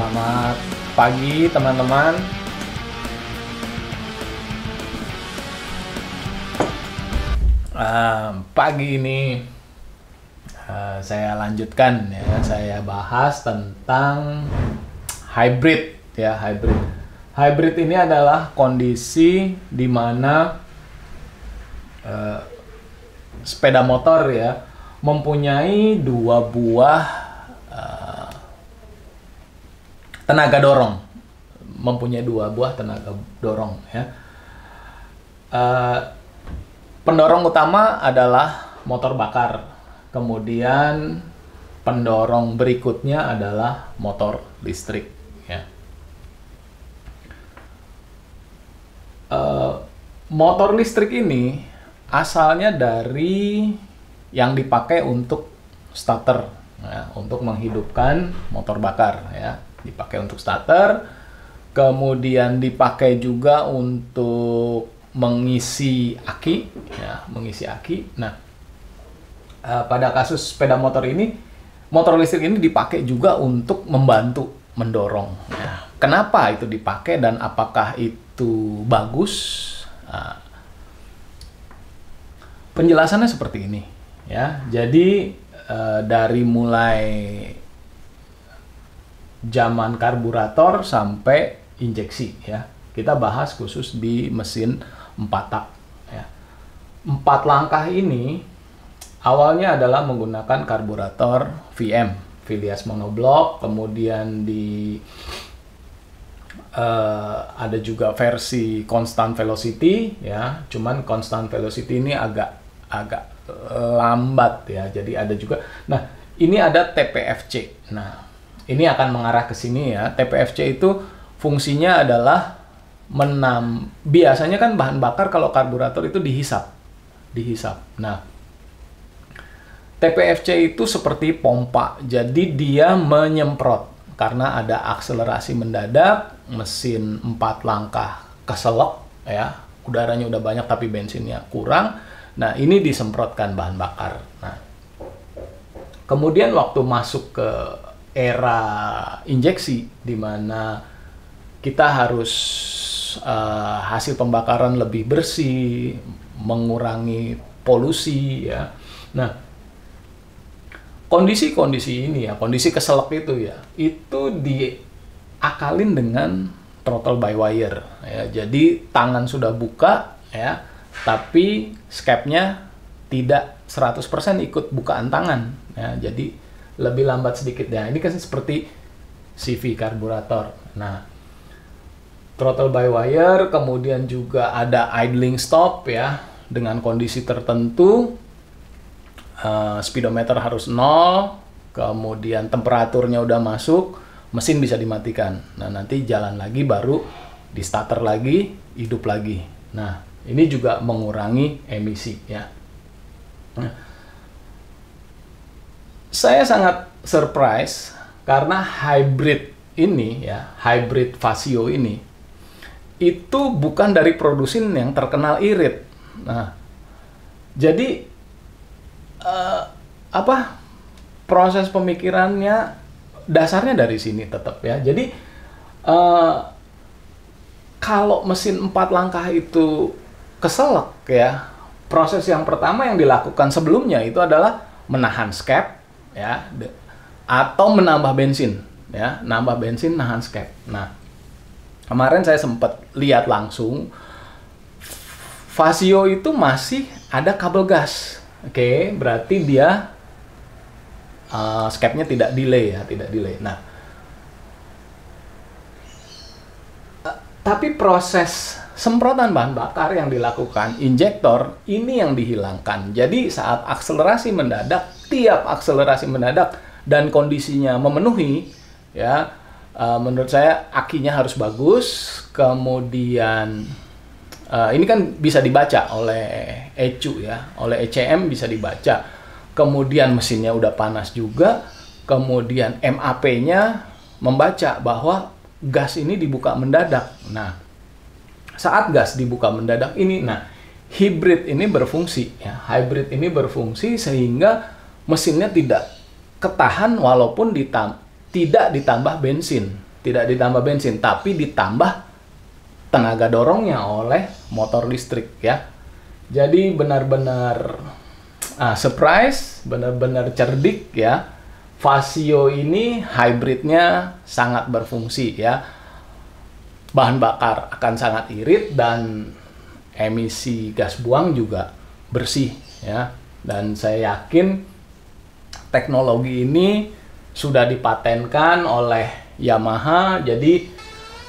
Selamat pagi teman-teman. Pagi ini saya lanjutkan ya, saya bahas tentang hybrid ya, hybrid. Hybrid ini adalah kondisi di mana sepeda motor ya mempunyai dua buah tenaga dorong, ya. Pendorong utama adalah motor bakar, kemudian pendorong berikutnya adalah motor listrik. Ya. Motor listrik ini asalnya dari yang dipakai untuk starter, ya, untuk menghidupkan motor bakar, ya, dipakai untuk starter, kemudian dipakai juga untuk mengisi aki, ya, mengisi aki. Nah, pada kasus sepeda motor ini, motor listrik ini dipakai juga untuk membantu mendorong. Ya. Kenapa itu dipakai dan apakah itu bagus? Penjelasannya seperti ini, ya. Jadi dari mulai zaman karburator sampai injeksi, ya. Kita bahas khusus di mesin 4 tak, ya. 4 langkah ini awalnya adalah menggunakan karburator VM, Vilias monoblock, kemudian ada juga versi constant velocity, ya. Cuman constant velocity ini agak lambat, ya. Jadi ada juga. Nah, ini ada TPFC. Nah, ini akan mengarah ke sini, ya. TPFC itu fungsinya adalah biasanya kan bahan bakar kalau karburator itu dihisap. Nah, TPFC itu seperti pompa. Jadi dia menyemprot karena ada akselerasi mendadak, mesin 4 langkah keselok, ya. Udaranya udah banyak tapi bensinnya kurang. Nah, ini disemprotkan bahan bakar. Nah, kemudian waktu masuk ke era injeksi, di mana kita harus hasil pembakaran lebih bersih, mengurangi polusi, ya. Nah, kondisi ini ya, kondisi keselak itu ya, itu diakalin dengan throttle by wire, ya. Jadi tangan sudah buka, ya, tapi skepnya tidak 100% ikut bukaan tangan, ya. Jadi lebih lambat sedikit, ya. Ini kan seperti CV karburator. Nah, throttle by wire, kemudian juga ada idling stop, ya, dengan kondisi tertentu. Speedometer harus 0, kemudian temperaturnya udah masuk, mesin bisa dimatikan. Nah, nanti jalan lagi baru di starter lagi, hidup lagi. Nah, ini juga mengurangi emisi, ya. Nah, saya sangat surprise karena hybrid ini, ya, hybrid Vasio ini itu bukan dari produsen yang terkenal irit. Nah, jadi proses pemikirannya dasarnya dari sini tetap, ya. Jadi kalau mesin 4 langkah itu keselak, ya, proses yang pertama yang dilakukan sebelumnya itu adalah menahan skep, ya, atau menambah bensin, ya, nambah bensin, nahan skep. Nah, kemarin saya sempat lihat langsung Vasio itu masih ada kabel gas. Oke, berarti dia skepnya tidak delay, ya, tidak delay. Nah, tapi proses semprotan bahan bakar yang dilakukan injektor ini yang dihilangkan. Jadi saat akselerasi mendadak, tiap akselerasi mendadak dan kondisinya memenuhi, ya, menurut saya akinya harus bagus. Kemudian ini kan bisa dibaca oleh ECU, ya, oleh ECM bisa dibaca. Kemudian mesinnya udah panas juga. Kemudian MAP-nya membaca bahwa gas ini dibuka mendadak. Nah, saat gas dibuka mendadak ini, nah, hybrid ini berfungsi, ya. Hybrid ini berfungsi sehingga mesinnya tidak ketahan walaupun tidak ditambah bensin. tidak ditambah bensin, tapi ditambah tenaga dorongnya oleh motor listrik ya. Jadi benar-benar surprise, benar-benar cerdik ya. Vasio ini hybridnya sangat berfungsi ya. Bahan bakar akan sangat irit dan emisi gas buang juga bersih ya. Dan saya yakin teknologi ini sudah dipatenkan oleh Yamaha. Jadi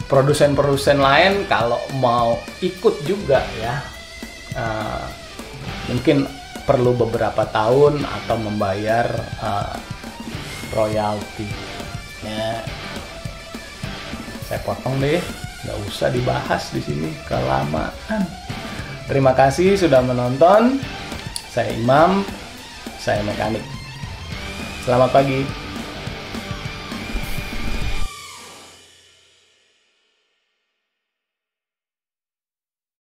produsen-produsen lain kalau mau ikut juga ya, mungkin perlu beberapa tahun atau membayar royalti ya. Saya potong deh, nggak usah dibahas di sini kelamaan. Terima kasih sudah menonton. Saya Imam, saya mekanik. Selamat pagi.